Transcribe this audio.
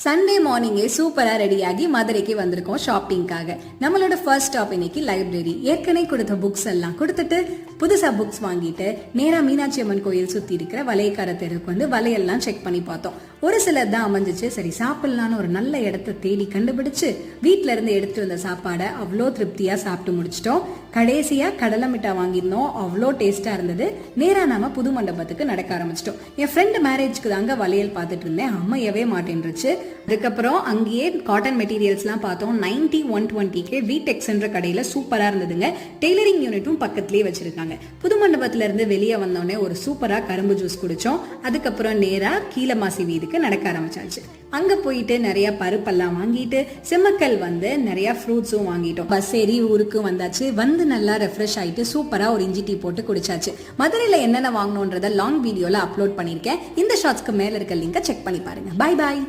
Sunday மார்னிங்கே சூப்பரா ரெடியாகி மதுரைக்கு வந்திருக்கோம் ஷாப்பிங்காக. நம்மளோட ஃபர்ஸ்ட் ஸ்டாப் இன்னைக்கு லைப்ரரி. ஏற்கனவே கொடுத்த புக்ஸ் எல்லாம் கொடுத்துட்டு புதுசா புக்ஸ் வாங்கிட்டு நேரா மீனாட்சி அம்மன் கோயில் சுத்தி இருக்கிற வலையக்கார தெருவுக்கு வந்து வலையெல்லாம் செக் பண்ணி பார்த்தோம். ஒரு சிலர் தான் அமைஞ்சிச்சு. சரி சாப்பிடலான்னு ஒரு நல்ல இடத்த தேடி கண்டுபிடிச்சு வீட்டுல இருந்து எடுத்துட்டு வந்த சாப்பாடை அவ்வளோ திருப்தியா சாப்பிட்டு முடிச்சிட்டோம். கடைசியா கடலை மிட்டாய் வாங்கியிருந்தோம், அவ்வளோ டேஸ்டா இருந்தது. நேரா நாம புது மண்டபத்துக்கு நடக்க ஆரம்பிச்சிட்டோம். என் ஃப்ரெண்டு மேரேஜ்க்கு தாங்க வளையல் பார்த்துட்டு இருந்தேன், அமையவே மாட்டேன்ருச்சு. அதுக்கப்புறம் அங்கேயே காட்டன் மெட்டீரியல்ஸ்லாம் பார்த்தோம். 90-120 வீடெக்ஸ்ன்ற கடையில சூப்பரா இருந்ததுங்க. டெய்லரிங் யூனிட்டும் பக்கத்துலயே வச்சிருக்காங்க. புது மண்டபத்துல இருந்து வெளியே வந்தோடனே ஒரு சூப்பரா கரும்பு ஜூஸ் குடிச்சோம். அதுக்கப்புறம் நேரா கீழமாசி வீதிக்கு நடக்க ஆரம்பிச்சாச்சு. அங்க போயிட்டு நிறைய பருப்பெல்லாம் வாங்கிட்டு செம்மக்கல் வந்து நிறைய ஃப்ரூட்ஸும் வாங்கிட்டோம். பஸ் ஏறி ஊருக்கு வந்தாச்சு. வந்து நல்லா ரெஃப்ரெஷ் ஆயிட்டு சூப்பரா ஒரு இஞ்சி டீ போட்டு குடிச்சாச்சு. மதுரையில என்னென்ன வாங்கணும்ன்றத லாங் வீடியோல அப்லோட் பண்ணிருக்கேன். இந்த ஷார்ட்ஸ்க்கு மேல இருக்க லிங்கை செக் பண்ணி பாருங்க. Bye bye.